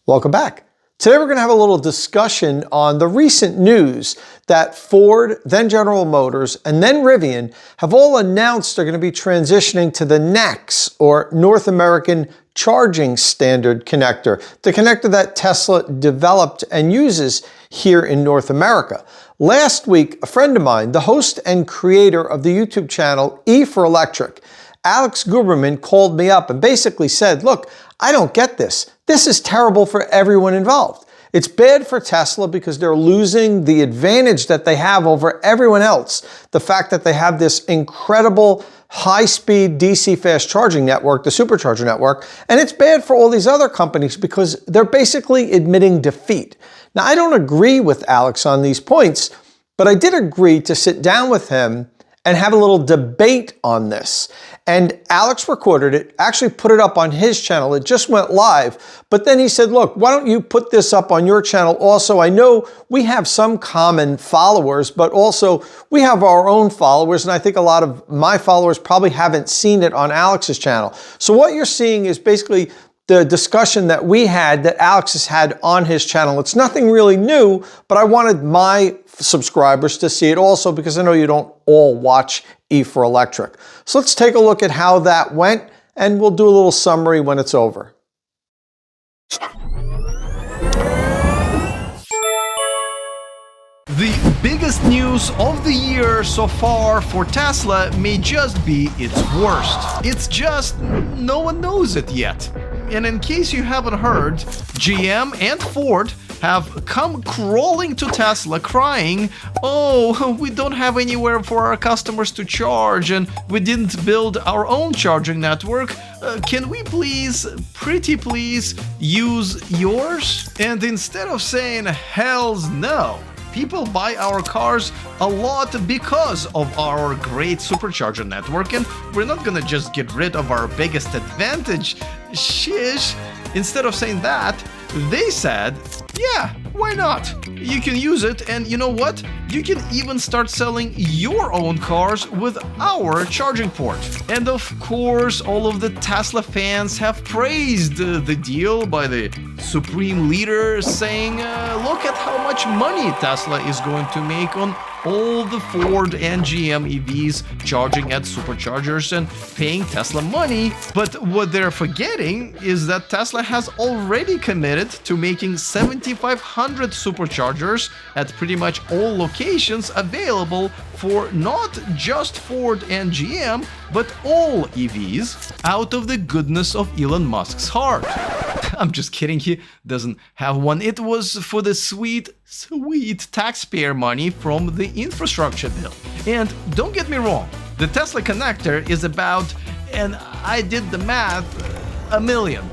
Welcome back. Today we're going to have a little discussion on the recent news that Ford, then General Motors, and then Rivian have all announced they're going to be transitioning to the NACS, or North American Charging Standard connector, the connector that Tesla developed and uses here in North America. Last week, a friend of mine, the host and creator of the YouTube channel E for Electric, Alex Guberman, called me up and basically said, look, I don't get this. This is terrible for everyone involved. It's bad for Tesla because they're losing the advantage that they have over everyone else. The fact that they have this incredible high-speed DC fast charging network, the supercharger network, and it's bad for all these other companies because they're basically admitting defeat. Now, I don't agree with Alex on these points, but I did agree to sit down with him and have a little debate on this. And Alex recorded it, actually put it up on his channel. It just went live. But then he said, look, why don't you put this up on your channel also? I know we have some common followers, but also we have our own followers. And I think a lot of my followers probably haven't seen it on Alex's channel. So what you're seeing is basically the discussion that we had, that Alex has had on his channel. It's nothing really new, but I wanted my subscribers to see it also because I know you don't all watch E for Electric. So let's take a look at how that went, and we'll do a little summary when it's over. The biggest news of the year so far for Tesla may just be its worst. It's just no one knows it yet. And in case you haven't heard, GM and Ford have come crawling to Tesla crying, oh, we don't have anywhere for our customers to charge and we didn't build our own charging network. Can we please, pretty please, use yours? And instead of saying hells no, people buy our cars a lot because of our great supercharger network, and we're not gonna just get rid of our biggest advantage. Shish. Instead of saying that, they said, yeah, why not? You can use it, and you know what? You can even start selling your own cars with our charging port. And of course, all of the Tesla fans have praised the deal by the supreme leader, saying, look at how much money Tesla is going to make on all the Ford and GM EVs charging at superchargers and paying Tesla money. But what they're forgetting is that Tesla has already committed to making 7,500 superchargers at pretty much all locations available for not just Ford and GM, but all EVs out of the goodness of Elon Musk's heart. I'm just kidding, he doesn't have one. It was for the sweet taxpayer money from the infrastructure bill. And don't get me wrong, the Tesla connector is about, and I did the math, $1 million.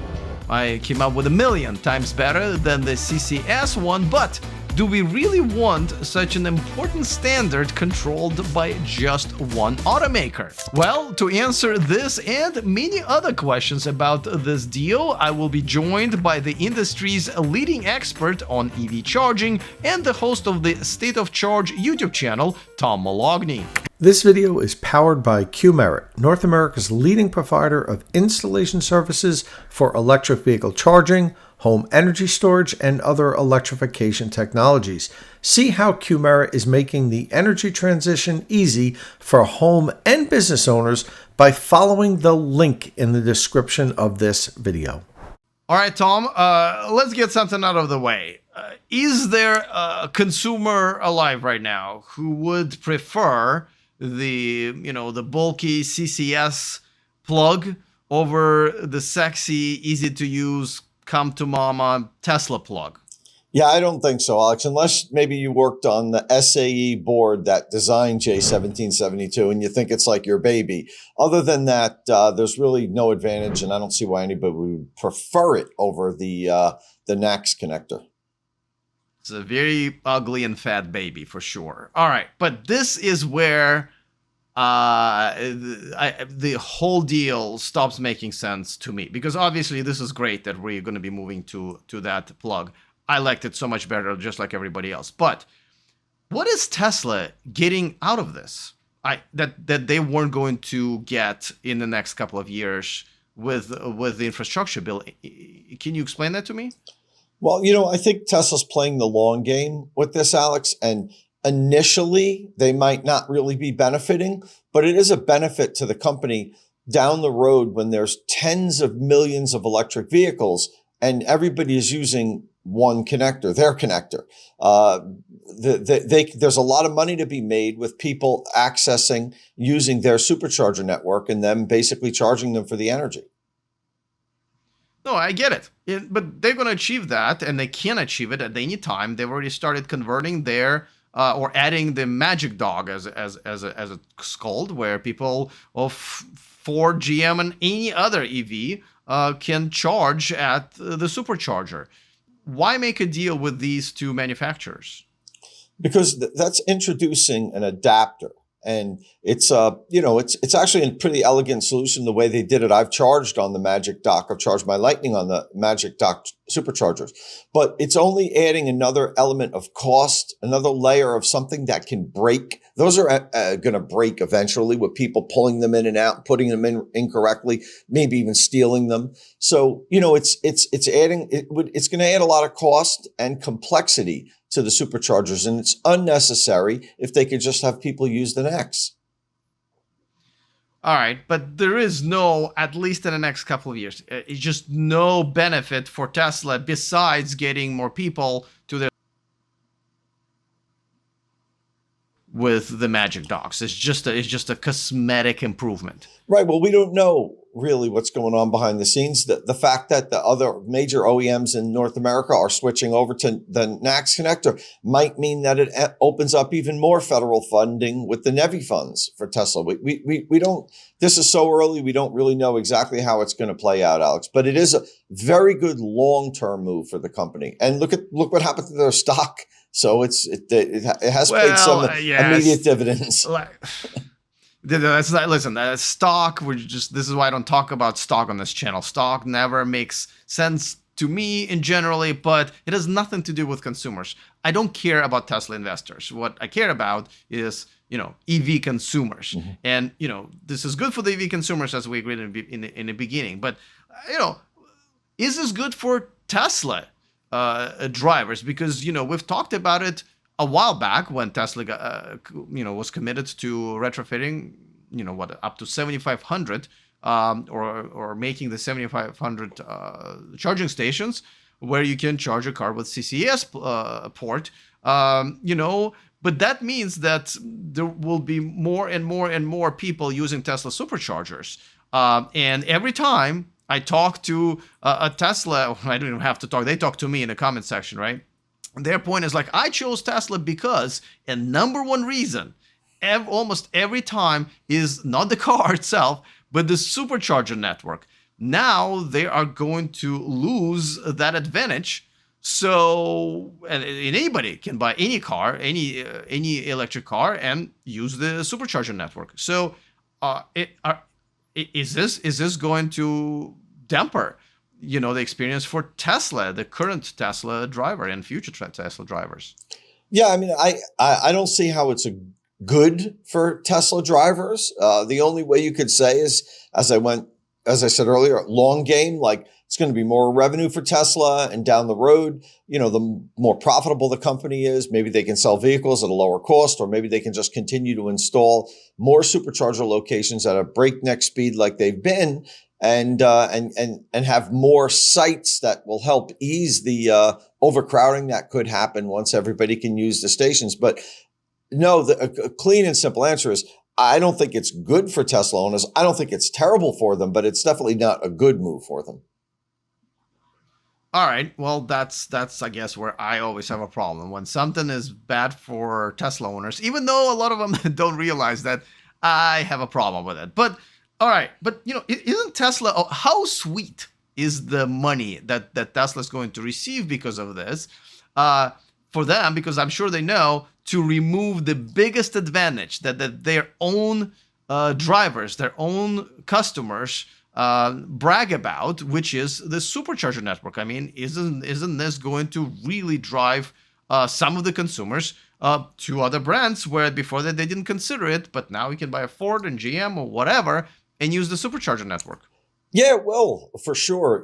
I came up with $1 million times better than the CCS one, but do we really want such an important standard controlled by just one automaker? Well, to answer this and many other questions about this deal, I will be joined by the industry's leading expert on EV charging and the host of the State of Charge YouTube channel, Tom Malogny. This video is powered by Qmerit, North America's leading provider of installation services for electric vehicle charging, home energy storage, and other electrification technologies. See how Qmerit is making the energy transition easy for home and business owners by following the link in the description of this video. All right, Tom, let's get something out of the way. Is there a consumer alive right now who would prefer the bulky CCS plug over the sexy, easy to use, come to mama Tesla plug? Yeah, I don't think so, Alex, unless maybe you worked on the SAE board that designed J1772 and you think it's like your baby. Other than that, there's really no advantage, and I don't see why anybody would prefer it over the NACS connector. It's a very ugly and fat baby for sure. All right, but this is where the whole deal stops making sense to me, because obviously this is great that we're going to be moving to that plug. I liked it so much better, just like everybody else. But what is Tesla getting out of this? That they weren't going to get in the next couple of years with the infrastructure bill. Can you explain that to me? Well, I think Tesla's playing the long game with this, Alex. And initially, they might not really be benefiting, but it is a benefit to the company down the road when there's tens of millions of electric vehicles and everybody is using one connector, their connector. There's a lot of money to be made with people accessing, using their supercharger network and them basically charging them for the energy. No, I get it. But they're going to achieve that, and they can achieve it at any time. They've already started converting their or adding the magic dog, as it's called, where people of Ford, GM, and any other EV can charge at the supercharger. Why make a deal with these two manufacturers? Because that's introducing an adapter. And it's actually a pretty elegant solution the way they did it. I've charged on the Magic Dock. I've charged my Lightning on the Magic Dock superchargers. But it's only adding another element of cost, another layer of something that can break. Those are going to break eventually with people pulling them in and out, putting them in incorrectly, maybe even stealing them. So, it's going to add a lot of cost and complexity to the superchargers, and it's unnecessary if they could just have people use the NACS. All right, but there is no, at least in the next couple of years, it's just no benefit for Tesla besides getting more people to their with the Magic Docks. It's just a cosmetic improvement. Right. Well, we don't know really what's going on behind the scenes. The fact that the other major OEMs in North America are switching over to the NACS connector might mean that it opens up even more federal funding with the NEVI funds for Tesla. We don't, this is so early, we don't really know exactly how it's going to play out, Alex, but it is a very good long-term move for the company. And look what happened to their stock. So it has paid some immediate dividends. Listen, stock, this is why I don't talk about stock on this channel. Stock never makes sense to me in generally, but it has nothing to do with consumers. I don't care about Tesla investors. What I care about is, EV consumers. Mm-hmm. And, this is good for the EV consumers as we agreed in the beginning. But, is this good for Tesla drivers? Because, we've talked about it a while back when Tesla was committed to retrofitting, up to 7,500 or making the 7,500 charging stations where you can charge a car with CCS port, but that means that there will be more and more and more people using Tesla superchargers. And every time I talk to a Tesla, I don't even have to talk, they talk to me in the comment section, right? Their point is like, I chose Tesla because, and number one reason, almost every time is not the car itself, but the supercharger network. Now they are going to lose that advantage. So, and anybody can buy any car, any electric car, and use the supercharger network. So, is this going to damper the experience for Tesla, the current Tesla driver and future Tesla drivers? Yeah, I mean, I don't see how it's good for Tesla drivers. The only way you could say is, as I said earlier, long game, like it's going to be more revenue for Tesla, and down the road, the more profitable the company is, maybe they can sell vehicles at a lower cost, or maybe they can just continue to install more supercharger locations at a breakneck speed like they've been, and have more sites that will help ease the overcrowding that could happen once everybody can use the stations. But no, a clean and simple answer is, I don't think it's good for Tesla owners. I don't think it's terrible for them, but it's definitely not a good move for them. All right. Well, that's I guess where I always have a problem. When something is bad for Tesla owners, even though a lot of them don't realize that, I have a problem with it. But all right. But isn't Tesla, how sweet is the money that Tesla is going to receive because of this? For them, because I'm sure they know, to remove the biggest advantage that their own drivers, their own customers brag about, which is the supercharger network. I mean, isn't this going to really drive some of the consumers to other brands where before that they didn't consider it, but now you can buy a Ford and GM or whatever and use the supercharger network? Yeah, well, for sure.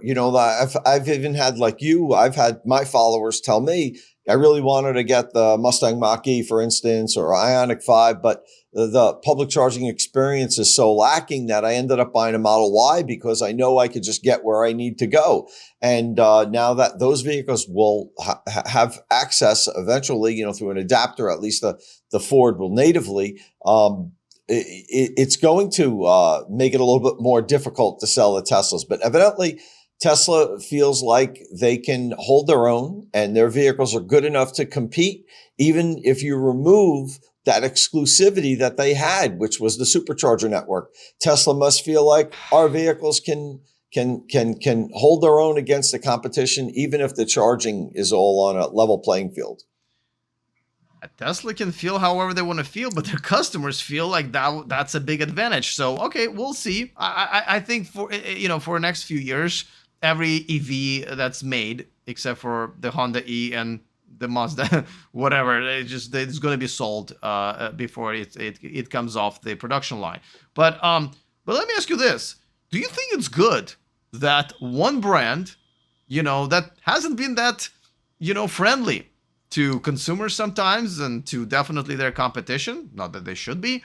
I've even had, like you, I've had my followers tell me I really wanted to get the Mustang Mach-E, for instance, or Ioniq 5, but the public charging experience is so lacking that I ended up buying a Model Y because I know I could just get where I need to go. And now that those vehicles will have access eventually, through an adapter, at least the Ford will natively. It's going to make it a little bit more difficult to sell the Teslas. But evidently, Tesla feels like they can hold their own and their vehicles are good enough to compete, even if you remove that exclusivity that they had, which was the supercharger network. Tesla must feel like our vehicles can hold their own against the competition, even if the charging is all on a level playing field. Tesla can feel however they want to feel, but their customers feel like that's a big advantage. So, okay, we'll see. I think for the next few years, every EV that's made, except for the Honda E and the Mazda, whatever, it's going to be sold before it comes off the production line. But let me ask you this: do you think it's good that one brand, that hasn't been that, friendly to consumers sometimes, and to definitely their competition, not that they should be,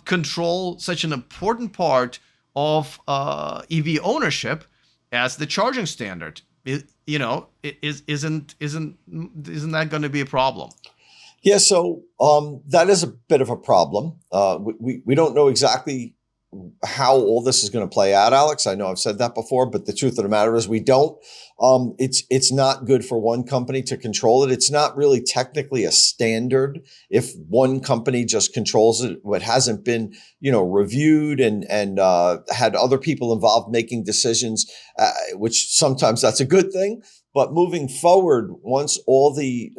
control such an important part of EV ownership as the charging standard? Isn't that going to be a problem? Yeah, so that is a bit of a problem. We don't know exactly how all this is going to play out, Alex. I know I've said that before, but the truth of the matter is we don't. It's not good for one company to control it. It's not really technically a standard if one company just controls it. What hasn't been, reviewed and had other people involved making decisions, which sometimes that's a good thing. But moving forward, once all the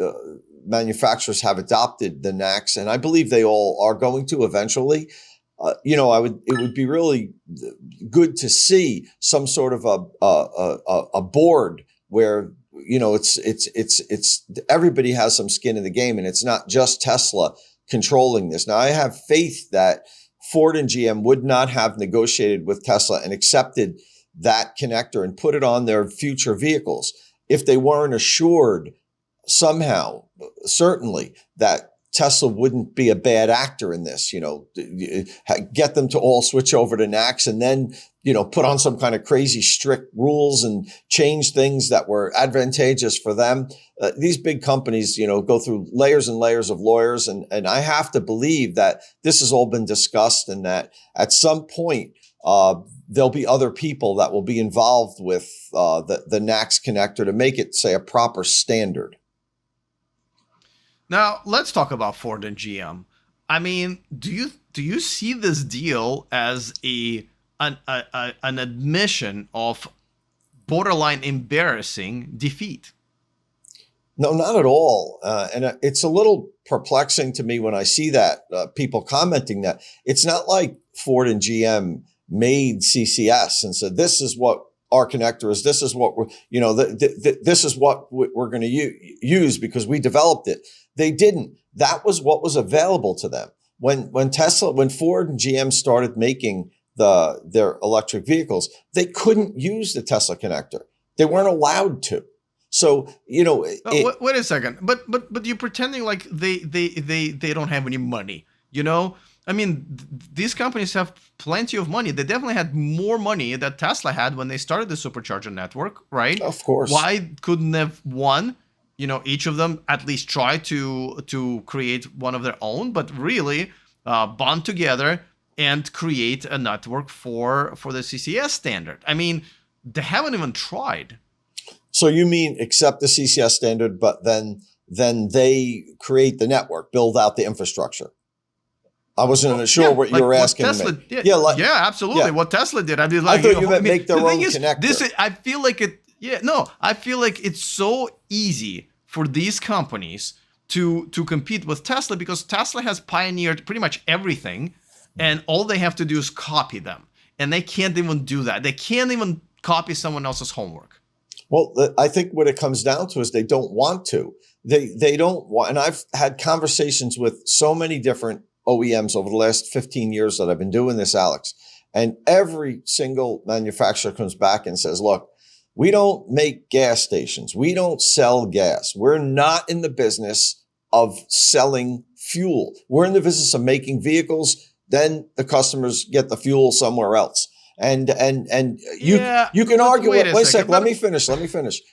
manufacturers have adopted the NACS, and I believe they all are going to eventually, it would be really good to see some sort of a board where, it's everybody has some skin in the game, and it's not just Tesla controlling this. Now, I have faith that Ford and GM would not have negotiated with Tesla and accepted that connector and put it on their future vehicles if they weren't assured somehow, certainly, that Tesla wouldn't be a bad actor in this, get them to all switch over to NACS and then, put on some kind of crazy strict rules and change things that were advantageous for them. These big companies, go through layers and layers of lawyers. And I have to believe that this has all been discussed and that at some point, there'll be other people that will be involved with the NACS connector to make it, say, a proper standard. Now, let's talk about Ford and GM. I mean, do you see this deal as an admission of borderline embarrassing defeat? No, not at all. And it's a little perplexing to me when I see that, people commenting that. It's not like Ford and GM made CCS and said, this is what our connector is. This is what this is what we're going to use because we developed it. They didn't. That was what was available to them. When Ford and GM started making their electric vehicles, they couldn't use the Tesla connector. They weren't allowed to. So, wait a second. But you're pretending like they don't have any money, I mean, these companies have plenty of money. They definitely had more money that Tesla had when they started the supercharger network, right? Of course. Why couldn't have one? Each of them at least try to create one of their own, but really bond together and create a network for the CCS standard. I mean, they haven't even tried. So you mean accept the CCS standard, but then they create the network, build out the infrastructure? I wasn't sure what you were asking Tesla me. Did. Yeah, absolutely. Yeah. What Tesla did. I mean, I thought you meant make their own connector. I feel like it. Yeah, no, I feel like it's so easy for these companies to compete with Tesla because Tesla has pioneered pretty much everything, and all they have to do is copy them, and they can't even do that. They can't even copy someone else's homework. Well, I think what it comes down to is they don't want to. They don't want, and I've had conversations with so many different OEMs over the last 15 years that I've been doing this, Alex. And every single manufacturer comes back and says, look, we don't make gas stations. We don't sell gas. We're not in the business of selling fuel. We're in the business of making vehicles. Then the customers get the fuel somewhere else. And you can argue. Wait a second. Let me finish.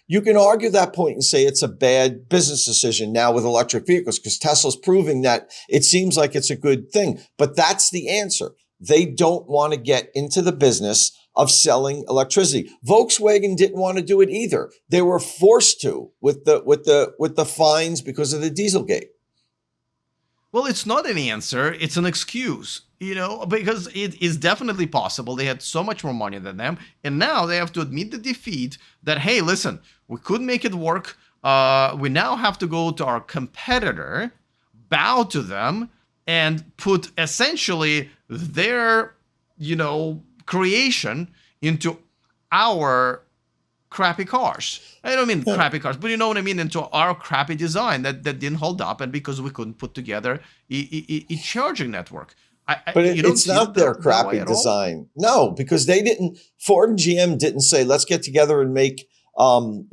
You can argue that point and say it's a bad business decision now with electric vehicles because Tesla's proving that it seems like it's a good thing. But that's the answer. They don't want to get into the business of selling electricity. Volkswagen didn't want to do it either. They were forced to with the fines because of the Dieselgate. Well, it's not an answer. It's an excuse, because it is definitely possible. They had so much more money than them. And now they have to admit the defeat that, hey, listen, we couldn't make it work. We now have to go to our competitor, bow to them, and put essentially their, creation into our crappy cars. I don't mean crappy cars, but you know what I mean, into our crappy design that didn't hold up, and because we couldn't put together a charging network. But it's not their crappy design. No, because they didn't. Ford and GM didn't say, let's get together and make the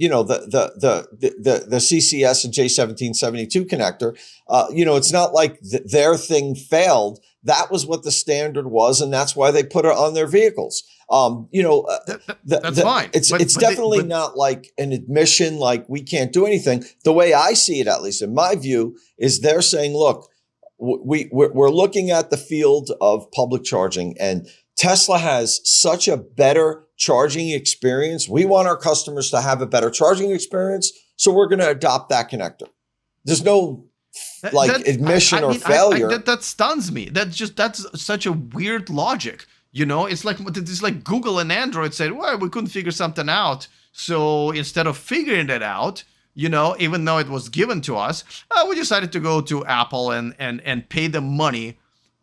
CCS and J1772 connector. It's not like their thing failed. That was what the standard was, and that's why they put it on their vehicles. That's fine. It's definitely not like an admission, like we can't do anything. The way I see it, at least in my view, is they're saying, look, we're looking at the field of public charging, and Tesla has such a better charging experience. We want our customers to have a better charging experience, so we're going to adopt that connector. There's no admission or failure. That stuns me. That's such a weird logic. It's like Google and Android said, well, we couldn't figure something out. So instead of figuring it out, even though it was given to us, we decided to go to Apple and pay them money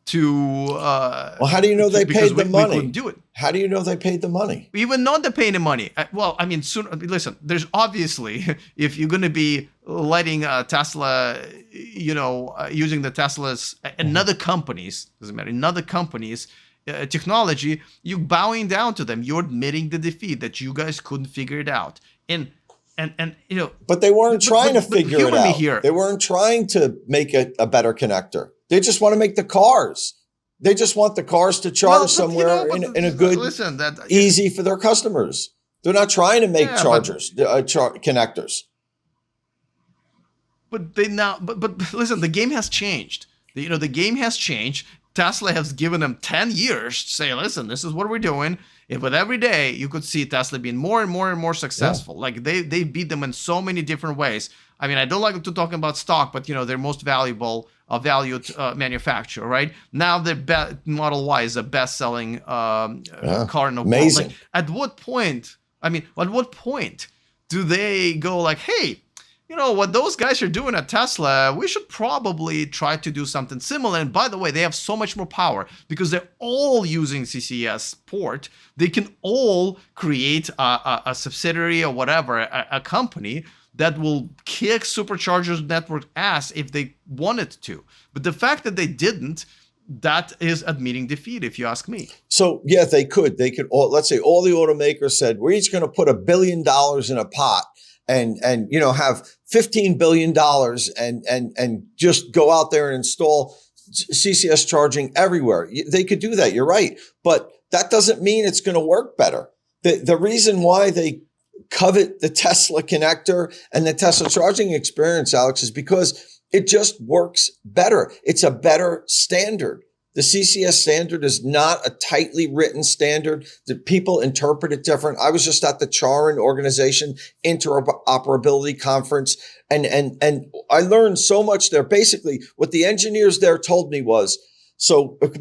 to. Well, how do you know they paid the money? We couldn't do it. How do you know they paid the money? Even not the paying the money. Listen, there's obviously, if you're going to be letting Tesla, using the Tesla's, another company's, doesn't matter, another company's technology, you bowing down to them. You're admitting the defeat that you guys couldn't figure it out. And but they weren't trying to figure it out. Here. They weren't trying to make it a better connector. They just want to make the cars. They just want the cars to charge somewhere in a good, easy for their customers. They're not trying to make connectors. But listen, the game has changed. The game has changed. Tesla has given them 10 years to say, listen, this is what we're doing. But every day you could see Tesla being more and more and more successful. Yeah. Like they beat them in so many different ways. I mean, I don't like to talk about stock, but their most valued manufacturer, right? Now the Model Y is the best-selling car in the world. Like, at what point do they go like, hey, what those guys are doing at Tesla, we should probably try to do something similar. And by the way, they have so much more power because they're all using CCS port. They can all create a subsidiary or whatever, a company that will kick Superchargers network ass if they wanted to. But the fact that they didn't, that is admitting defeat, if you ask me. So yeah, they could all, let's say all the automakers said, we're each going to put $1 billion in a pot and have $15 billion and just go out there and install CCS charging everywhere. They could do that. You're right. But that doesn't mean it's going to work better. The reason why they covet the Tesla connector and the Tesla charging experience, Alex, is because it just works better. It's a better standard. The CCS standard is not a tightly written standard that people interpret it different. I was just at the Charin organization interoperability conference and I learned so much there. Basically, what the engineers there told me was,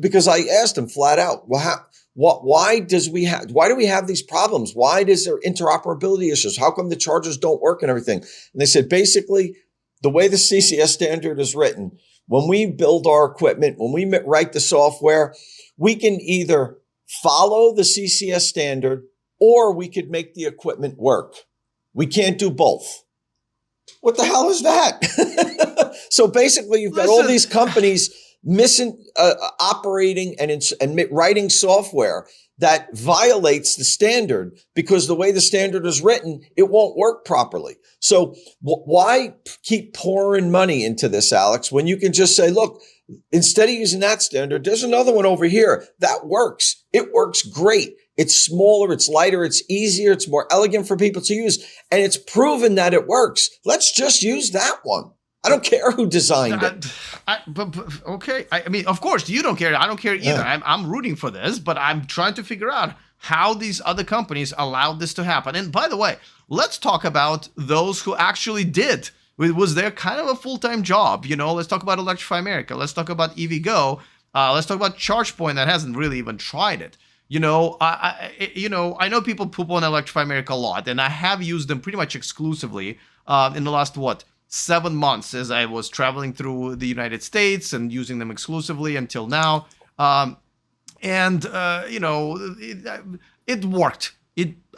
because I asked them flat out, well, why do we have these problems? Why is there interoperability issues? How come the chargers don't work and everything? And they said, basically, the way the CCS standard is written, when we build our equipment, when we write the software, we can either follow the CCS standard or we could make the equipment work. We can't do both. What the hell is that? So basically, you've got all these companies operating and writing software that violates the standard, because the way the standard is written, it won't work properly. So why keep pouring money into this, Alex, when you can just say, look, instead of using that standard, there's another one over here that works. It works great. It's smaller, it's lighter, it's easier, it's more elegant for people to use, and it's proven that it works. Let's just use that one. I don't care who designed it. Okay. I mean, of course, you don't care. I don't care either. Yeah. I'm rooting for this, but I'm trying to figure out how these other companies allowed this to happen. And by the way, let's talk about those who actually did. It was their kind of a full-time job. You know, let's talk about Electrify America. Let's talk about EVgo. Let's talk about ChargePoint that hasn't really even tried it. You know, I know people poop on Electrify America a lot, and I have used them pretty much exclusively in the last, 7 months as I was traveling through the United States and using them exclusively until now. It worked.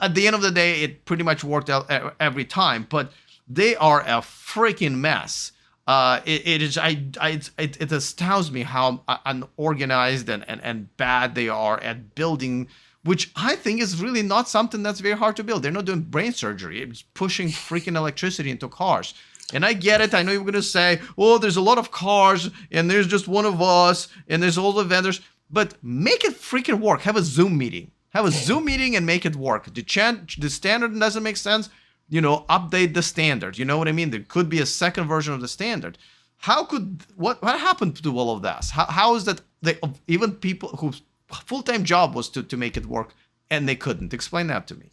At the end of the day, it pretty much worked out every time, but they are a freaking mess. It astounds me how unorganized and bad they are at building, which I think is really not something that's very hard to build. They're not doing brain surgery. It's pushing freaking electricity into cars. And I get it. I know you're going to say, oh, there's a lot of cars and there's just one of us and there's all the vendors, but make it freaking work. Have a Zoom meeting. Have a Zoom meeting and make it work. The standard doesn't make sense. Update the standard. You know what I mean? There could be a second version of the standard. What happened to all of this? How is that even people whose full-time job was to make it work and they couldn't? Explain that to me.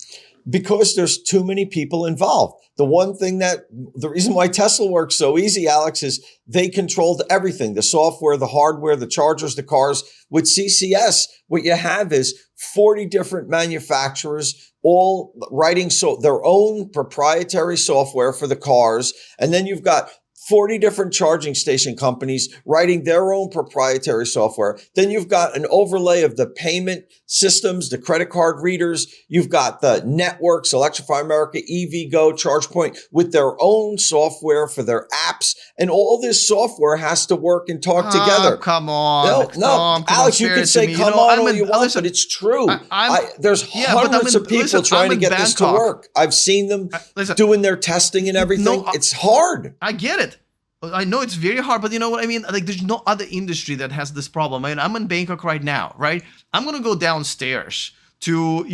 Because there's too many people involved. The reason why Tesla works so easy, Alex, is they controlled everything, the software, the hardware, the chargers, the cars. With CCS, what you have is 40 different manufacturers all writing their own proprietary software for the cars. And then you've got 40 different charging station companies writing their own proprietary software. Then you've got an overlay of the payment systems, the credit card readers. You've got the networks, Electrify America, EVgo, ChargePoint, with their own software for their apps. And all this software has to work and talk together. Come on. No, Alex, you can say come on all you want, but it's true. There's hundreds of people trying to get this to work. I've seen them doing their testing and everything. It's hard. I get it. I know it's very hard, but you know what I mean? Like, there's no other industry that has this problem. I mean, I'm in Bangkok right now, right? I'm going to go downstairs to,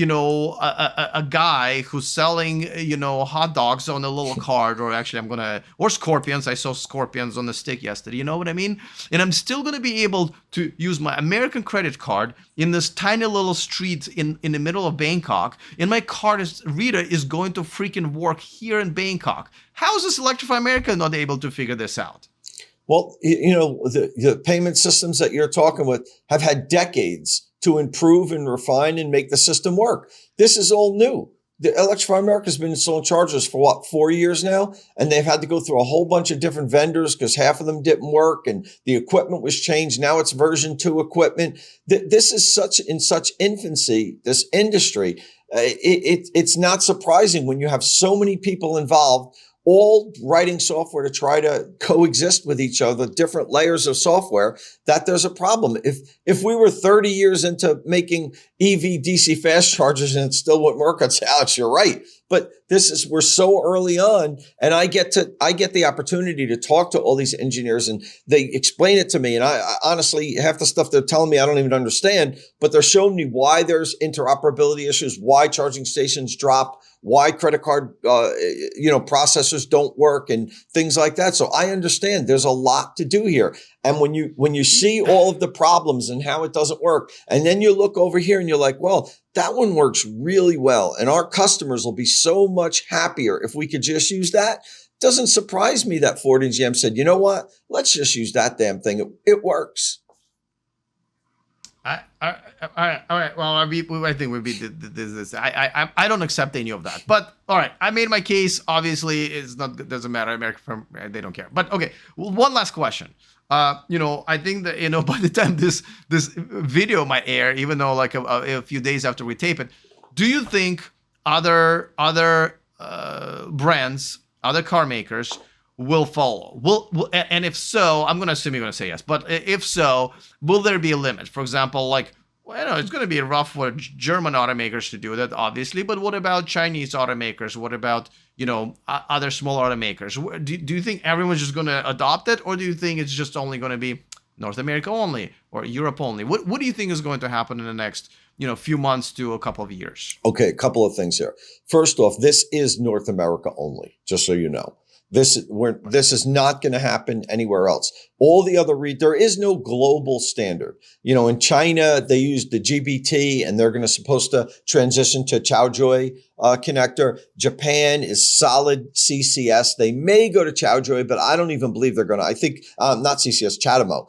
a guy who's selling, hot dogs on a little cart, or actually or scorpions. I saw scorpions on the stick yesterday. You know what I mean? And I'm still going to be able to use my American credit card in this tiny little street in the middle of Bangkok. And my card reader is going to freaking work here in Bangkok. How is this Electrify America not able to figure this out? Well, the payment systems that you're talking with have had decades to improve and refine and make the system work. This is all new. The Electrify America has been installing chargers for 4 years now, and they've had to go through a whole bunch of different vendors because half of them didn't work and the equipment was changed. Now it's version 2 equipment. This is in such infancy, this industry. It's not surprising when you have so many people involved, all writing software to try to coexist with each other, different layers of software, that there's a problem. If we were 30 years into making EV DC fast chargers and it still wouldn't work, I'd say, Alex, you're right. But we're so early on, and I get the opportunity to talk to all these engineers, and they explain it to me. And I honestly, half the stuff they're telling me, I don't even understand, but they're showing me why there's interoperability issues, why charging stations drop, why credit card, processors don't work and things like that. So I understand there's a lot to do here. And when you see all of the problems and how it doesn't work, and then you look over here and you're like, well, that one works really well. And our customers will be so much happier if we could just use that. Doesn't surprise me that Ford and GM said, you know what? Let's just use that damn thing. It works. All right. Well, I think we beat this. I don't accept any of that. But all right, I made my case. Obviously, it doesn't matter. America, they don't care. But okay, one last question. I think that by the time this video might air, even though like a few days after we tape it, do you think other brands, other car makers will follow? And if so, I'm going to assume you're going to say yes. But if so, will there be a limit? For example, like, well, I know it's going to be rough for German automakers to do that, obviously. But what about Chinese automakers? What about, other small automakers? Do you think everyone's just going to adopt it, or do you think it's just only going to be North America only or Europe only? What do you think is going to happen in the next, few months to a couple of years? Okay, a couple of things here. First off, this is North America only, just so you know. This is not going to happen anywhere else. All the other there is no global standard. In China, they use the GBT and they're supposed to transition to Chaojoy connector. Japan is solid CCS. They may go to Chaojoy, but I don't even believe they're going to. I think not CCS, CHAdeMO.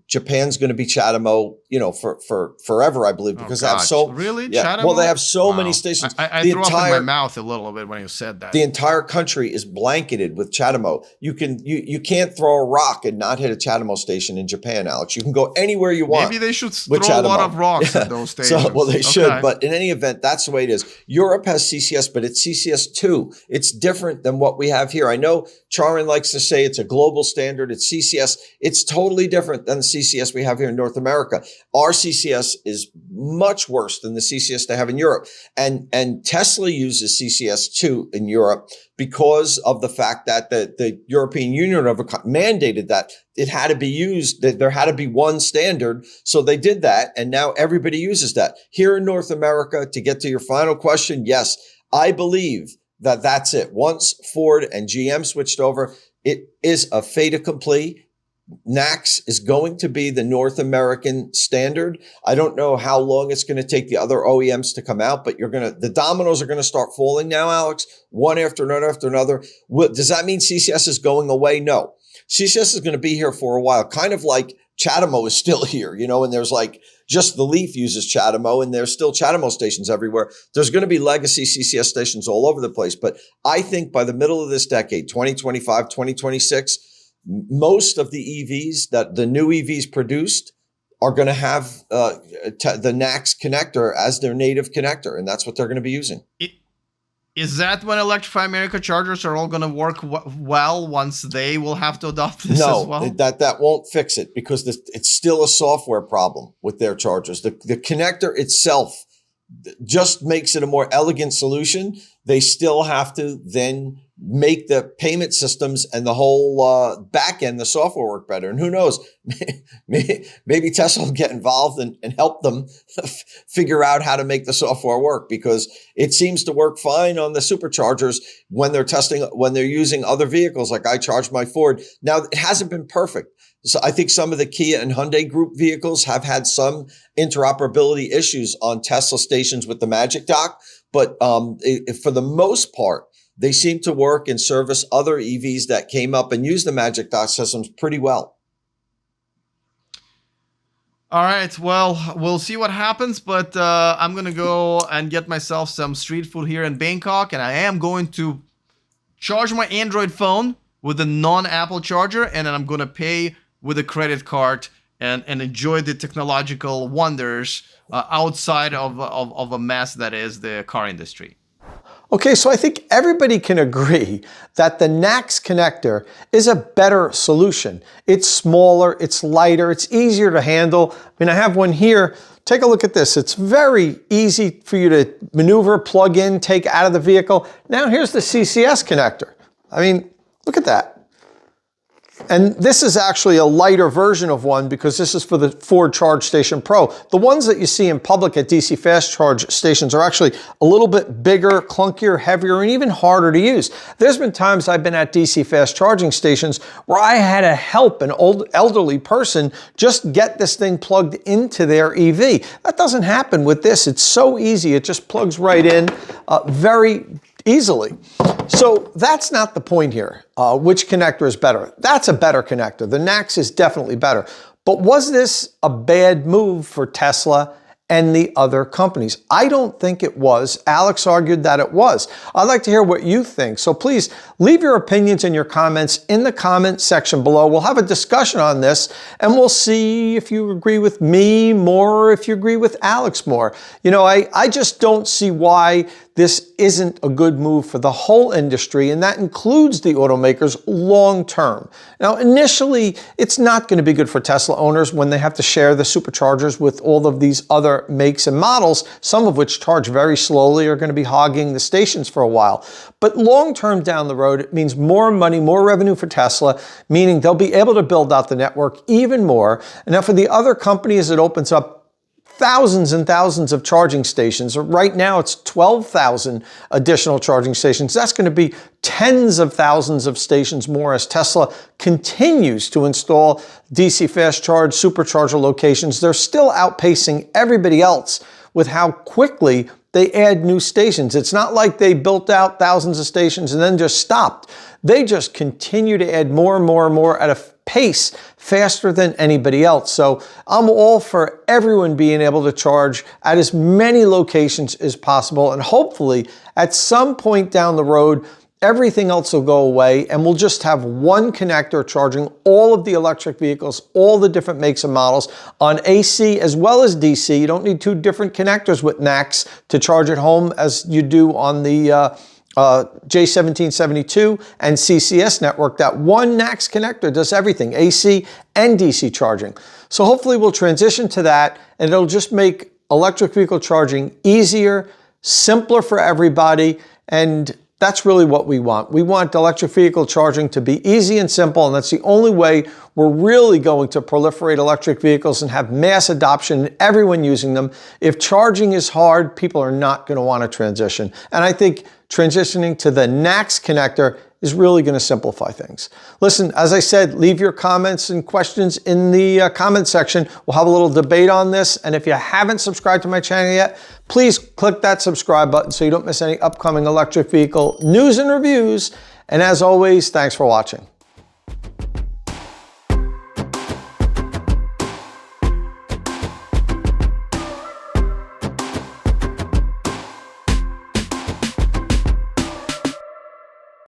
Japan's going to be CHAdeMO, for forever, I believe, because they have really CHAdeMO? Well, they have so many stations. I threw up in my mouth a little bit when you said that. The entire country is blanketed with CHAdeMO. You can't throw a rock and not hit a CHAdeMO station in Japan, Alex. You can go anywhere you want. Maybe they should throw a lot of rocks at those stations. They should, but in any event, that's the way it is. Europe has CCS, but it's CCS2. It's different than what we have here. I know Charin likes to say it's a global standard. It's CCS. It's totally different than the CCS we have here in North America. Our CCS is much worse than the CCS they have in Europe. And Tesla uses CCS2 in Europe because of the fact that the European Union mandated that it had to be used, that there had to be one standard. So they did that. And now everybody uses that. Here in North America, to get to your final question, yes, I believe that that's it. Once Ford and GM switched over, it is a fait accompli. NACS is going to be the North American standard. I don't know how long it's going to take the other OEMs to come out, but the dominoes are going to start falling now, Alex, one after another after another. Does that mean CCS is going away? No. CCS is going to be here for a while, kind of like CHAdeMO is still here, and there's just the Leaf uses CHAdeMO and there's still CHAdeMO stations everywhere. There's going to be legacy CCS stations all over the place. But I think by the middle of this decade, 2025, 2026, most of the EVs that the new EVs produced are going to have the NACS connector as their native connector. And that's what they're going to be using. Is that when Electrify America chargers are all going to work well once they will have to adopt this as well? No, that won't fix it because it's still a software problem with their chargers. The connector itself just makes it a more elegant solution. They still have to then make the payment systems and the whole back end, the software work better. And who knows, maybe Tesla will get involved and help them figure out how to make the software work, because it seems to work fine on the superchargers when they're using other vehicles. Like I charge my Ford. Now, it hasn't been perfect. So I think some of the Kia and Hyundai group vehicles have had some interoperability issues on Tesla stations with the Magic Dock. But for the most part, they seem to work and service other EVs that came up and use the Magic Dock systems pretty well. All right, well, we'll see what happens, but I'm going to go and get myself some street food here in Bangkok, and I am going to charge my Android phone with a non-Apple charger, and then I'm going to pay with a credit card and enjoy the technological wonders outside of a mess that is the car industry. Okay, so I think everybody can agree that the NACS connector is a better solution. It's smaller, it's lighter, it's easier to handle. I mean, I have one here. Take a look at this. It's very easy for you to maneuver, plug in, take out of the vehicle. Now here's the CCS connector. I mean, look at that. And this is actually a lighter version of one because this is for the Ford Charge Station Pro. The ones that you see in public at DC fast charge stations are actually a little bit bigger, clunkier, heavier, and even harder to use. There's been times I've been at DC fast charging stations where I had to help an old elderly person just get this thing plugged into their EV. That doesn't happen with this. It's so easy. It just plugs right in very easily. So that's not the point here. Which connector is better? That's a better connector. The NACS is definitely better. But was this a bad move for Tesla and the other companies. I don't think it was. Alex argued that it was. I'd like to hear what you think. So please leave your opinions and your comments in the comment section below. We'll have a discussion on this and we'll see if you agree with me more or if you agree with Alex more. You know, I just don't see why this isn't a good move for the whole industry, and that includes the automakers long term. Now, initially, it's not going to be good for Tesla owners when they have to share the superchargers with all of these other makes and models, some of which charge very slowly, are going to be hogging the stations for a while. But long term down the road, it means more money, more revenue for Tesla, meaning they'll be able to build out the network even more. And now for the other companies, it opens up thousands and thousands of charging stations. Right now, it's 12,000 additional charging stations. That's going to be tens of thousands of stations more as Tesla continues to install DC fast charge supercharger locations. They're still outpacing everybody else with how quickly they add new stations. It's not like they built out thousands of stations and then just stopped. They just continue to add more and more and more at a pace faster than anybody else. So I'm all for everyone being able to charge at as many locations as possible. And hopefully at some point down the road, everything else will go away and we'll just have one connector charging all of the electric vehicles, all the different makes and models on AC as well as DC. You don't need two different connectors with NACS to charge at home as you do on the J1772 and CCS network. That one NACS connector does everything, AC and DC charging. So hopefully we'll transition to that and it'll just make electric vehicle charging easier, simpler for everybody, and that's really what we want. We want electric vehicle charging to be easy and simple, and that's the only way we're really going to proliferate electric vehicles and have mass adoption and everyone using them. If charging is hard, people are not going to want to transition. And I think transitioning to the NACS connector is really going to simplify things. Listen, as I said, leave your comments and questions in the comment section. We'll have a little debate on this. And if you haven't subscribed to my channel yet, please click that subscribe button so you don't miss any upcoming electric vehicle news and reviews. And as always, thanks for watching.